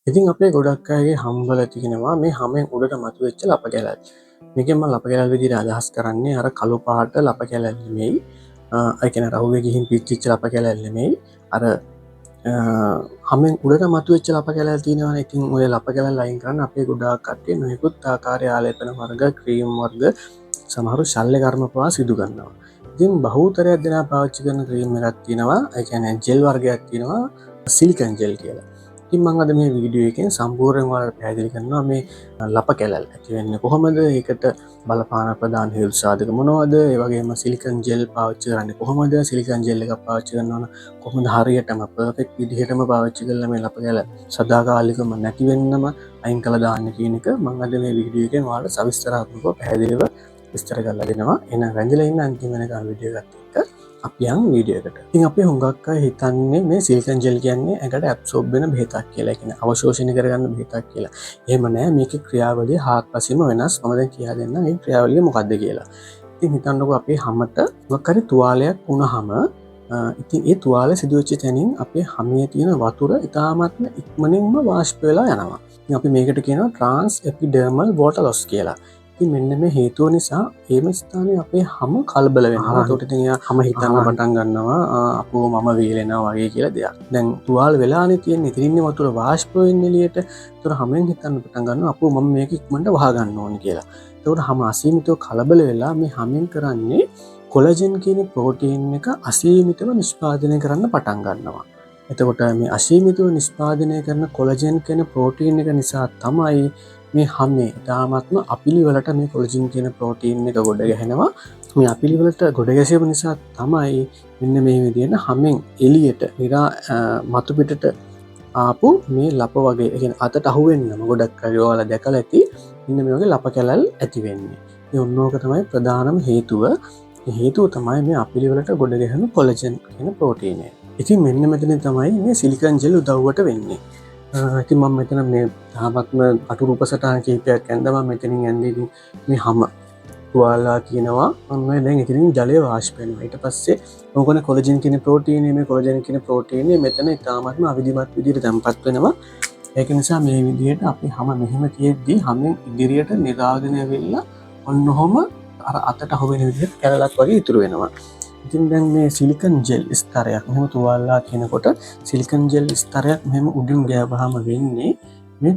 ඉතින් අපේ ගොඩක් අයගේ හම්බල තියෙනවා මේ හැමෙන් උඩට මතුවෙච්ච ලප කැලල්. මේකෙන් මම ලප කැලල් විදිහට අදහස් කරන්නේ අර කළු පාට ලප කැලල් නෙමෙයි. ඒ කියන්නේ රවුවේ ගිහින් පිච්චිච්ච ලප කැලල් නෙමෙයි. අර හැමෙන් උඩට මතුවෙච්ච ලප කැලල් තියෙනවනේ. ඉතින් ඔය ලප කැලල් අයින් කරන්න අපේ ගොඩාක් කට්ටිය නොයෙකුත් ආකාරයේ ආලේපන වර්ග, ක්‍රීම් වර්ග, සමහරු ශල්‍ය කර්ම පවා සිදු කරනවා. ඉතින් බහුතරයක් දෙනා පාවිච්චි කරන ක්‍රීම් එකක් තියෙනවා. ඒ කියන්නේ ජෙල් වර්ගයක් තියෙනවා. සිලිකන් ජෙල් කියලා. ඉතින් මම අද මේ වීඩියෝ එකෙන් සම්පූර්ණයෙන් ඔයාලට පැහැදිලි කරනවා මේ ලප කැලල් ඇති වෙන්නේ කොහොමද, ඒකට බලපාන ප්‍රධාන හේතු සාධක මොනවද, ඒ වගේම සිලිකන් ජෙල් පාවිච්චි කරන්නේ කොහොමද, සිලිකන් ජෙල් එකක් පාවිච්චි කරනවා නම් කොහොමද හරියටම පර්ෆෙක්ට් විදිහටම පාවිච්චි කරලා මේ ලප කැලල් සදාකාලිකව නැති වෙන්නම අයින් කළා දාන්න කියන එක මම අද මේ වීඩියෝ එකෙන් ඔයාලට සවිස්තරාත්මකව පැහැදිලිව විස්තර කරලා දෙනවා. එහෙනම් රැඳිලා ඉන්න අන්තිම වෙනකන් වීඩියෝ එකත් එක්ක අපි යන් වීඩියෝ එකට. ඉතින් අපි හුඟක් අය හිතන්නේ මේ සිලිකන් ජෙල් කියන්නේ ඇඟට ඇබ්සෝබ් වෙන බෙහෙතක් කියලා. ඒ කියන්නේ අවශෝෂණය කරගන්න බෙහෙතක් කියලා. එහෙම නෑ, මේකේ ක්‍රියාවලිය හාත්පසින්ම වෙනස්. මම දැන් කියලා දෙන්නම් මේ ක්‍රියාවලිය මොකක්ද කියලා. ඉතින් හිතන්නකෝ අපේ හැමත මොකක් හරි තුවාලයක් වුණාම ඉතින් ඒ තුවාලය සිදුවෙච්ච තැනින් අපේ හැමේ තියෙන වතුර ඉතාමත්ම ඉක්මනින්ම වාෂ්ප වෙලා යනවා. ඉතින් අපි මේකට කියනවා ට්‍රාන්ස් එපිඩර්මල් වෝටර් ලොස් කියලා. ඉතින් මෙන්න මේ හේතුව නිසා ඒම ස්ථානයේ අපේ හැම කලබල වෙනවා. ඒකට ඉතින් හැම හිතන්න පටන් ගන්නවා අපෝ මම වේලෙනවා වගේ කියලා දෙයක්. දැන් තුවාල වෙලානේ තියෙන්නේ. ඉතින් ඉන්නේ වතුර වාෂ්ප වෙන්නේ එළියට. ඒතර හැමෙන් හිතන්න පටන් ගන්නවා අපෝ මම මේක ඉක්මනට වහ ගන්න ඕනේ කියලා. ඒකට හැම අසීමිතව කලබල වෙලා මේ හැමෙන් කරන්නේ කොලජන් කියන ප්‍රෝටීන් එක අසීමිතව නිෂ්පාදනය කරන්න පටන් ගන්නවා. එතකොට මේ අසීමිතව නිෂ්පාදනය කරන කොලජන් කියන ප්‍රෝටීන් එක නිසා තමයි මේ හැමේ තාමත්ම අපිලිවලට මේ කොලජන් කියන ප්‍රෝටීන් එක ගොඩ ගැහෙනවා. මේ අපිලිවලට ගොඩ ගැසීම නිසා තමයි මෙන්න මේ විදිහට හැමෙන් එළියට මතු පිටට ආපු මේ ලප වගේ, ඒ කියන්නේ අතට අහු වෙන්නම ගොඩක් අය ඔයාලා දැකලා ඇති මෙන්න මේ වගේ ලප කැලල් ඇති වෙන්නේ. ඒ ඔන්නෝක තමයි ප්‍රධානම හේතුව. හේතුව තමයි මේ අපිලිවලට ගොඩ ගැහෙන කොලජන් කියන ප්‍රෝටීන් එක. ඉතින් මෙන්න මෙතන තමයි මේ සිලිකන් ජෙල් උදව්වට වෙන්නේ. ඉතින් මම මෙතන මේ තාමත්ම අටුරූප සටහන් කීපයක් ඇඳලා මම මෙතනින් ඇඳේ. ඉතින් මේ හැම තුවාලා කියනවා ඔන්න දැන් ඉතින් ජලය වාෂ්ප වෙනවා. ඊට පස්සේ මොකද කොලජන් කියන ප්‍රෝටීන් මේ කොලජන් කියන ප්‍රෝටීන් මෙතන තාමත්ම අවිධිමත් විදිහට තැම්පත් වෙනවා. ඒක නිසා මේ විදිහට අපි හැම මෙහෙම තියෙද්දි හැමෙන් ඉදිරියට නිරාගෙන ඇවිල්ලා ඔන්නෝම අර අතට අහු වෙන විදිහට කැලලක් වගේ ඉතුරු වෙනවා. ඉතින් දැන් මේ සිලිකන් ජෙල් ස්තරයක් මෙහෙම තුවාලලා කියනකොට සිලිකන් ජෙල් ස්තරයක් මෙහෙම උඩින් ගෑවහම වෙන්නේ මේ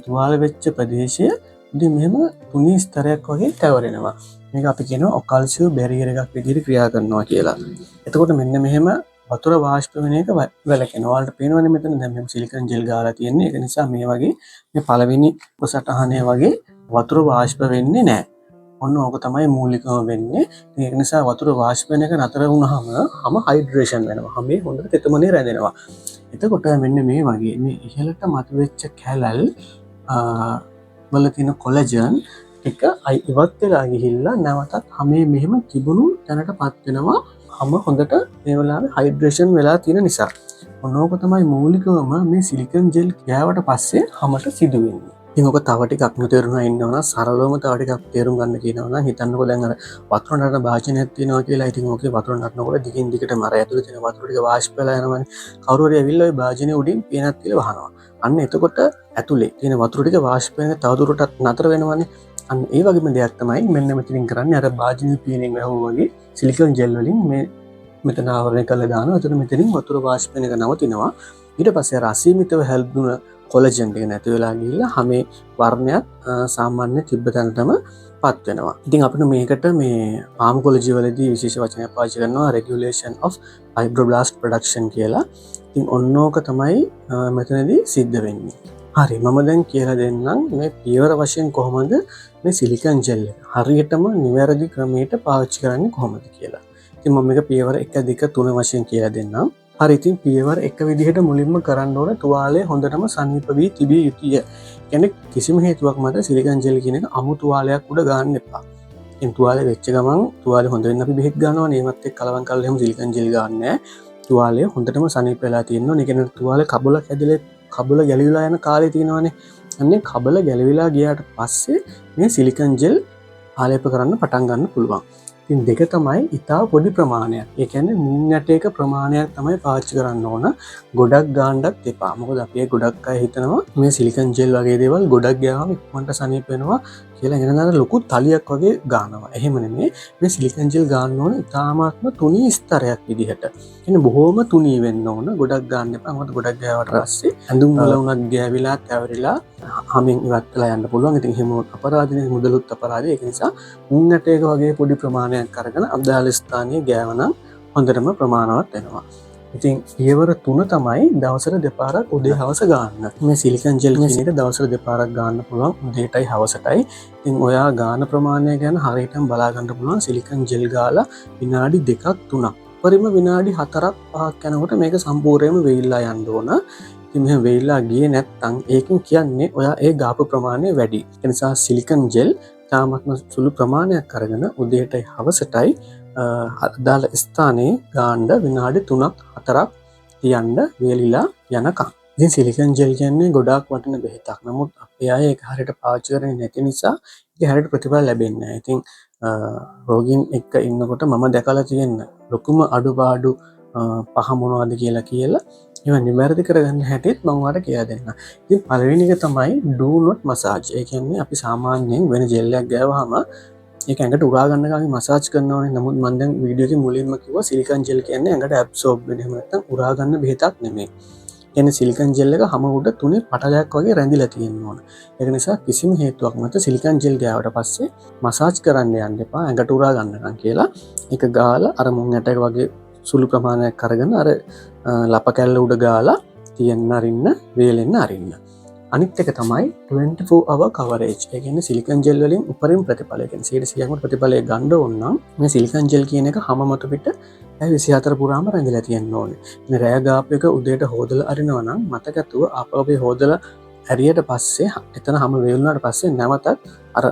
තුවාල වෙච්ච ප්‍රදේශය උඩින් මෙහෙම තුනී ස්තරයක් වගේ තැවරෙනවා. මේක අපි කියනවා ඔකල්සියෝ බැරියර් එකක් විදිහට ක්‍රියා කරනවා කියලා. එතකොට මෙන්න මෙහෙම වතුර වාෂ්ප වෙන එක වැළකෙනවා. ඔයාලට පේනවනේ මෙතන දැන් මෙහෙම සිලිකන් ජෙල් ගාලා තියෙන්නේ. ඒක නිසා මේ වගේ මේ පළවෙනි උපසටහනේ වගේ වතුර වාෂ්ප වෙන්නේ නැහැ. ඔන්න ඕක තමයි මූලිකම වෙන්නේ. ඒක නිසා වතුර වාෂ්ප වෙන එක නතර වුණාම හැම හයිඩ්‍රේෂන් වෙනවා. හැමේ හොඳට තෙතමනේ රැඳෙනවා. එතකොට මෙන්න මේ වගේ මේ ඉහළට මතුවෙච්ච කැලල් වල තියෙන කොලජන් එක ඉවත් වෙලා ගිහිල්ලා නැවතත් හැමේ මෙහෙම තිබුණු තැනටපත් වෙනවා. හැම හොඳට මේ වෙලාවේ හයිඩ්‍රේෂන් වෙලා තියෙන නිසා. ඔන්න ඕක තමයි මූලිකවම මේ සිලිකන් ජෙල් ගෑවට පස්සේ හැමට සිදු වෙන්නේ. ඉතින් ඔක තව ටිකක් නොතේරුණා ඉන්නවනම් සරලවම තව ටිකක් තේරුම් ගන්න කියනවා නම් හිතන්නකෝ දැන් අර වතුර නටන භාජනයක් තියෙනවා කියලා. ඉතින් ඕකේ වතුර නටනකොට දිගින් දිගට මර ඇතුලේ තියෙන වතුර ටික වාෂ්ප වෙලා යනවනේ. කවුරු හරි ඇවිල්ලා ওই භාජනයේ උඩින් පියනක් තියලා වහනවා. අන්න එතකොට ඇතුලේ තියෙන වතුර ටික වාෂ්ප වෙන තවදුරටත් නතර වෙනවනේ. අන්න ඒ වගේම දෙයක් තමයි මෙන්න මෙතනින් කරන්නේ. අර භාජනයේ පියනෙන් වැහුවා වගේ සිලිකන් ජෙල් වලින් මේ මෙතන ආවරණය කරලා දානවා. එතන මෙතනින් වතුර වාෂ්ප වෙන එක නවතිනවා. ඊට පස්සේ අර අසීමිතව හැල්දුන කොලජන් එක නැති වෙලා ගිහිල්ලා හැමේ වර්ණයක් සාමාන්‍ය තිබ්බ තැනටම පත් වෙනවා. ඉතින් අපිට මේකට මේ ෆාමකොලොජි වලදී විශේෂ වචනයක් පාවිච්චි කරනවා regulation of fibroblast production කියලා. ඉතින් ඔන්නෝක තමයි මෙතනදී සිද්ධ වෙන්නේ. හරි, මම දැන් කියලා දෙන්නම් මේ පියවර වශයෙන් කොහොමද මේ සිලිකන් ජෙල් එක හරියටම නිවැරදි ක්‍රමයට පාවිච්චි කරන්නේ කොහොමද කියලා. ඉතින් මම මේක පියවර 1 2 3 වශයෙන් කියලා දෙන්නම්. හරි, ඉතින් පියවර එක විදිහට මුලින්ම කරන්න ඕන තුවාලය හොඳටම සනීප වී තිබිය යුතුය. කියන්නේ කිසිම හේතුවක් මත සිලිකන් ජෙල් කියන එක අමු තුවාලයක් උඩ ගන්න එපා. ඉතින් තුවාලය වෙච්ච ගමන් තුවාලය හොඳ වෙන්න අපි බෙහෙත් ගන්නවා නේ. ඒවත් එක්ක කලවම් කරලා එහෙම සිලිකන් ජෙල් ගන්න නෑ. තුවාලය හොඳටම සනීප වෙලා තියෙනවා. ඒ කියන්නේ තුවාලේ කබල ගැලවිලා යන කාලේ තියෙනවානේ. අන්නේ කබල ගැලවිලා ගියාට පස්සේ මේ සිලිකන් ජෙල් ආලේප කරන්න පටන් ගන්න පුළුවන්. ඉතින් දෙක තමයි ඉතා පොඩි ප්‍රමාණයක්. ඒ කියන්නේ මුං ඇටයක ප්‍රමාණයක් තමයි පාවිච්චි කරන්න ඕන. ගොඩක් ගාණ්ඩත් එපා. මොකද අපි ගොඩක් අය හිතනවා මේ සිලිකන් ජෙල් වගේ දේවල් ගොඩක් ගියාම ඉක්මනට සනීප වෙනවා කියලා ඉගෙනගන්න ලොකු තලියක් වගේ ගානවා. එහෙම නෙමෙයි. මේ සිලිකන් ජෙල් ගන්න ඕන ඉතාමත්ම තුනී ස්තරයක් විදිහට. කියන්නේ බොහොම තුනී වෙන්න ඕන. ගොඩක් ගන්න එපා. මොකද ගොඩක් ගෑවට පස්සේ ඇඳුම් වල උනත් ගෑවිලා තැවරිලා හැමින් ඉවත් වෙලා යන්න පුළුවන්. ඉතින් එහෙම අපරාධනේ මුදලුත් අපරාධය. ඒක නිසා මුං ඇටයක වගේ පොඩි ප්‍රමාණයක් අරගෙන අදාළ ස්ථානයේ ගෑවනම් හොඳටම ප්‍රමාණවත් වෙනවා. ඉතින් පියවර 3 තමයි දවසට දෙපාරක් උදේ හවස ගන්න. මේ සිලිකන් ජෙල් කියන එක දවසට දෙපාරක් ගන්න පුළුවන් උදේටයි හවසටයි. ඉතින් ඔයා ගාන ප්‍රමාණය ගැන හරියටම බලා ගන්න පුළුවන්. සිලිකන් ජෙල් ගාලා විනාඩි 2ක් 3ක්. පරිම විනාඩි 4ක් 5ක් යනකොට මේක සම්පූර්ණයෙන්ම වෙයිලා යන්න ඕන. ඉතින් මෙහෙම වෙයිලා ගියේ නැත්නම් ඒකෙන් කියන්නේ ඔයා ඒ ගාපු ප්‍රමාණය වැඩි. ඒ නිසා සිලිකන් ජෙල් තාමත්ම සුළු ප්‍රමාණයක් අරගෙන උදේටයි හවසටයි අදාළ ස්ථානයේ ගාණ්ඩ විනාඩි 3ක් 4ක් තියන්න වේලිලා යනකම්. ඉතින් සිලිකන් ජෙල් කියන්නේ ගොඩාක් වටින බෙහෙතක්. නමුත් අපේ අය ඒක හරියට පාවිච්චි කරන්නේ නැති නිසා ඒක හරියට ප්‍රතිඵල ලැබෙන්නේ නැහැ. ඉතින් රෝගීන් එක්ක ඉන්නකොට මම දැකලා තියෙන ලොකුම අඩුපාඩු පහ මොනවද කියලා ඒවා නිවැරදි කරගන්න හැටිත් මම ඔයාලට කියලා දෙන්නම්. ඉතින් පළවෙනි එක තමයි do not massage. ඒ කියන්නේ අපි සාමාන්‍යයෙන් වෙන ජෙල් එකක් ගෑවහම ඒක ඇඟට උරා ගන්න ගානේ මසාජ් කරනවානේ. නමුත් මම දැන් වීඩියෝ එකේ මුලින්ම කිව්වා සිලිකන් ජෙල් කියන්නේ ඇඟට ඇබ්සෝබ් වෙන එහෙම නැත්නම් උරා ගන්න බෙහෙතක් නෙමෙයි. කියන්නේ සිලිකන් ජෙල් එක හැම උඩ තුනේ පටලයක් වගේ රැඳිලා තියෙන්න ඕන. ඒක නිසා කිසිම හේතුවක් මත සිලිකන් ජෙල් ගෑවට පස්සේ මසාජ් කරන්න යන්න එපා ඇඟට උරා ගන්නකම් කියලා. ඒක ගාලා අර මුං ඇටක වගේ සුළු ප්‍රමාණයක් අරගෙන අර ලප කැල්ල උඩ ගාලා තියන්න අරින්න වේලෙන්න අරින්න. අනිත් එක තමයි 24 hour coverage. ඒ කියන්නේ සිලිකන් ජෙල් වලින් උපරිම ප්‍රතිඵලය. කියන්නේ 100%ක්ම ප්‍රතිඵලය ගන්න ඕන නම් මේ සිලිකන් ජෙල් කියන එක හැම මත පිට 24 පුරාම රැඳිලා තියෙන්න ඕනේ. මේ රෑ ගාප් එක උදේට හොදලා අරිනවා නම් මතකතුව ආපහු හොදලා ඇරියට පස්සේ එතන හැම වේලුණාට පස්සේ නැවතත් අර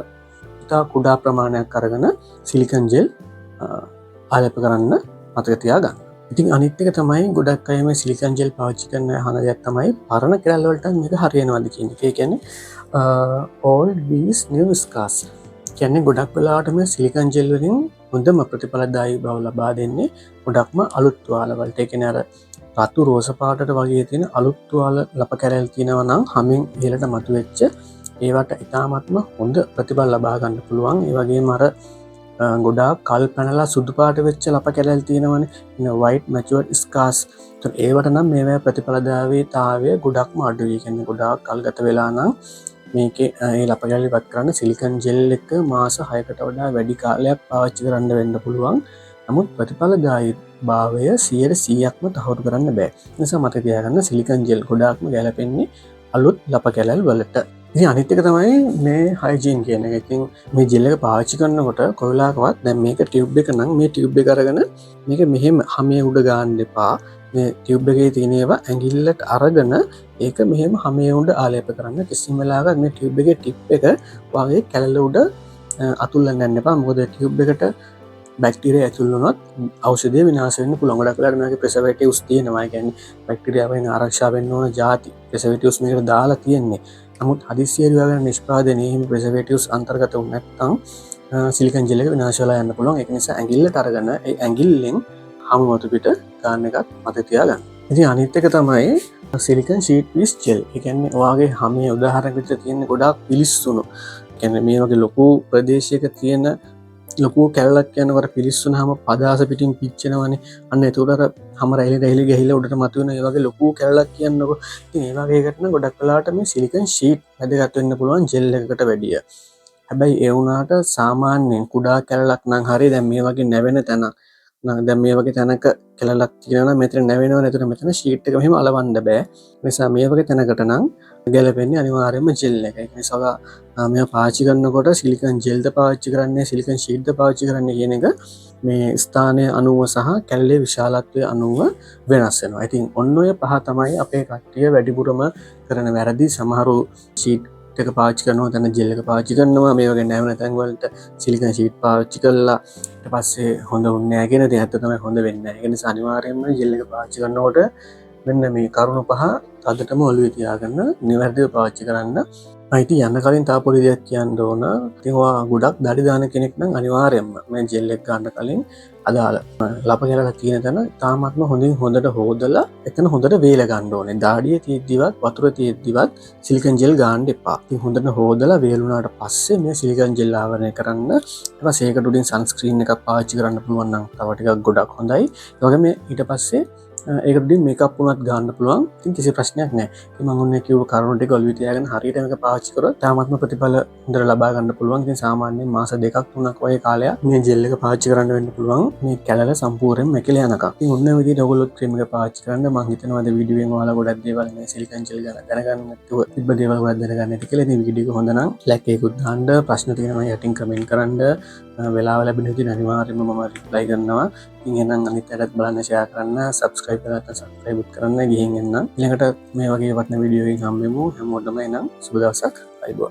ඉතා කුඩා ප්‍රමාණයක් අරගෙන සිලිකන් ජෙල් ආලේප කරන්න මතක තියාගන්න. ඉතින් අනිත් එක තමයි ගොඩක් අය මේ සිලිකන් ජෙල් පාවිච්චි කරන අහන දෙයක් තමයි පරණ කෙරල් වලට මේක හරියනවද කියන එක. ඒ කියන්නේ old wheels new scars. කියන්නේ ගොඩක් වෙලාවට මේ සිලිකන් ජෙල් වලින් හොඳම ප්‍රතිඵලදායී බව ලබා දෙන්නේ ගොඩක්ම අලුත් තුවාල වලට. ඒ කියන්නේ අර රතු රෝස පාටට වගේ තියෙන අලුත් තුවාල ලප කැරල් තියෙනවා නම් හැමින් ඉහළට මතුවෙච්ච ඒවට ඉතාමත්ම හොඳ ප්‍රතිඵල ලබා ගන්න පුළුවන්. ඒ වගේම අර ගොඩාක් කල් පැනලා සුදු පාට වෙච්ච ලප කැරල් තියෙනවනේ. white matured scars. ඒවට නම් මේවා ප්‍රතිඵලදායීතාවය ගොඩක්ම අඩුයි. කියන්නේ ගොඩාක් කල් ගත වෙලා නම් මේකේ ඒ ලප කැරල් ඉවත් කරන්න සිලිකන් ජෙල් එක මාස 6කට වඩා වැඩි කාලයක් පාවිච්චි කරන්න වෙන්න පුළුවන්. නමුත් ප්‍රතිඵලදායීභාවය 100%ක්ම තහවුරු කරන්න බෑ. ඒ නිසා මතක තියාගන්න සිලිකන් ජෙල් ගොඩාක්ම ගැලපෙන්නේ අලුත් ලප කැරල් වලට. ඉතින් අනිත් එක තමයි මේ හයිජීන් කියන එක. ඉතින් මේ ජෙල් එක පාවිච්චි කරනකොට කොයිලාකවත් දැන් මේක ටියුබ් එක නම් මේ ටියුබ් එක අරගෙන මේක මෙහෙම හැමේ උඩ ගන්න එපා. මේ ටියුබ් එකේ තියෙන ඒවා ඇඟිල්ලට අරගෙන ඒක මෙහෙම හැමේ උඩ ආලේප කරන්න. කිසිම වෙලාවක මේ ටියුබ් එකේ ටිප් එක වගේ කැලල උඩ අතුල්ලන්න යන්න එපා. මොකද ටියුබ් එකට බැක්ටීරියා ඇතුල් වුණොත් ඖෂධය විනාශ වෙන්න පුළුවන්. ගොඩක් වෙලාවට මේකේ ප්‍රෙසර්වේටිව්ස් තියෙනවා. ඒ කියන්නේ බැක්ටීරියාවෙන් ආරක්ෂා වෙන්න ඕන ಜಾති ප්‍රෙසර්වේටිව්ස් මේකට දාලා තියෙන්නේ. නමුත් හදිස්සියේ විවාහන නිෂ්පාදනයේ හිමි ප්‍රෙසර්වේටිව්ස් අන්තර්ගත වුනේ නැත්නම් සිලිකන් ජෙල් එක විනාශ වෙලා යන්න පුළුවන්. ඒක නිසා ඇඟිල්ලට අරගෙන ඒ ඇඟිල්ලෙන් හැම වතු පිට ගන්න එකත් මතක තියාගන්න. ඉතින් අනිත් එක තමයි සිලිකන් ෂීට් පීස් ජෙල්. ඒ කියන්නේ ඔයාගේ හැමේ උදාහරණයක් විතර තියෙන ගොඩාක් පිලිස්සුණු. ඒ කියන්නේ මේ වගේ ලොකු ප්‍රදේශයක තියෙන ලොකු කැලලක් යනකොට පිලිස්සුනහම පදාස පිටින් පිච්චෙනවනේ. අන්න ඒතකොට අර හැම රැලි ගහිලා උඩට මතුවෙන ඒ වගේ ලොකු කැලලක් කියන්නකො. ඉතින් ඒ වගේ එකට නම් ගොඩක් වෙලාවට මේ සිලිකන් ෂීට් වැදගත් වෙන්න පුළුවන් ජෙල් එකකට වැඩිය. හැබැයි ඒ වුණාට සාමාන්‍යයෙන් කුඩා කැලලක් නම් හරිය දැන් මේ වගේ නැවෙන තැනක් නම් දැන් මේ වගේ තැනක කැලලක් තියෙනවා නම් මෙතන නැවෙනව නේද මෙතන ෂීට් එක මෙහෙම අලවන්න බෑ. ඒ නිසා මේ වගේ තැනකට නම් ගැලපෙන්නේ අනිවාර්යයෙන්ම ජෙල් එක. ඒ නිසා මේ පාවිච්චි කරනකොට සිලිකන් ජෙල්ද පාවිච්චි කරන්නේ සිලිකන් ෂීට්ද පාවිච්චි කරන්නේ කියන එක මේ ස්ථානයේ අණුව සහ කැලලේ විශාලත්වයේ අණුව වෙනස් වෙනවා. ඉතින් ඔන්න ඔය පහ තමයි අපේ කට්ටිය වැඩිපුරම කරන වැරදි. සමහරු ෂීට් එක පාවිච්චි කරනවා දැන් ජෙල් එක පාවිච්චි කරනවා. මේ වගේ නැවෙන තැන් වලට සිලිකන් ෂීට් පාවිච්චි කළා ඊට පස්සේ හොඳ වුන්නේ නැහැ කියන දේ ඇත්ත තමයි. හොඳ වෙන්නේ නැහැ. ඒ නිසා අනිවාර්යයෙන්ම ජෙල් එක පාවිච්චි කරනකොට මෙන්න මේ කරුණු පහ තදටම ඔලුවේ තියාගන්න නිවැරදිව පාවිච්චි කරන්න. අයිති යන්න කලින් තා පොඩි දෙයක් කියන්න ඕන. තිවා ගොඩක් දඩි දාන කෙනෙක් නම් අනිවාර්යයෙන්ම මේ ජෙල් එක ගන්න කලින් අදාළ ලප කැලලා තියෙන තැන තාමත්ම හොඳට හොදලා එතන හොඳට වේල ගන්න ඕනේ. දාඩිය තියෙද්දිවත් වතුර තියෙද්දිවත් සිලිකන් ජෙල් ගන්න එපා. ඉතින් හොඳට හොදලා වේලුණාට පස්සේ මේ සිලිකන් ජෙල් ආවරණය කරන්න. ඊට පස්සේ ඒකට උඩින් සන්ස්ක්‍රීන් එකක් පාවිච්චි කරන්න පුළුවන් නම් තව ටිකක් ගොඩක් හොඳයි. ඒ වගේම ඊට පස්සේ ඒකට මේකප් වුණත් ගන්න පුළුවන්. ඉතින් කිසි ප්‍රශ්නයක් නැහැ. ඉතින් මම ඔන්න කිව්ව කරුණු ටික ඔලුවේ තියාගෙන හරියට මේක පාවිච්චි කරොත් තාමත්ම ප්‍රතිඵල හොඳට ලබා ගන්න පුළුවන්. ඉතින් සාමාන්‍යයෙන් මාස 2ක් 3ක් වගේ කාලයක් මේ ජෙල් එක පාවිච්චි කරන්න වෙන්න පුළුවන්. මේ කැලල සම්පූර්ණයෙන් මැකිලා යනකම්. ඉතින් ඔන්න ඔය විදිහට ඔයගොල්ලෝ ක්‍රීම් එක පාවිච්චි කරන්න මම හිතනවා අද වීඩියෝ එකෙන් ඔයාලා ගොඩක් දේවල් මේ සිලිකන් ජෙල් ගැන දැනගන්න නැතුව තිබ්බ දේවල් ගොඩක් දැනගන්න ඇති කියලා. ඉතින් වීඩියෝ එක හොඳ නම් ලයික් එකකුත් දාන්න, ප්‍රශ්න තියෙනවා යටින් කමෙන්ට් කරන්න. වෙලාව ලැබෙන විදිහට අනිවාර්යයෙන්ම මම රිප්ලයි කරනවා. ඉතින් එහෙනම් අනිත් අයටත් බලන්න ෂෙයා කරන්න, සබ්ස්ක්‍රයිබ් කරලා නැත්නම් සබ්ස්ක්‍රයිබ් කරන්න ගිහින් එන්න. ඊළඟට මේ වගේ වටිනා වීඩියෝ එකකින් හම්බෙමු. හැමෝටම එනම් සුබ දවසක්. අයබෝවන්.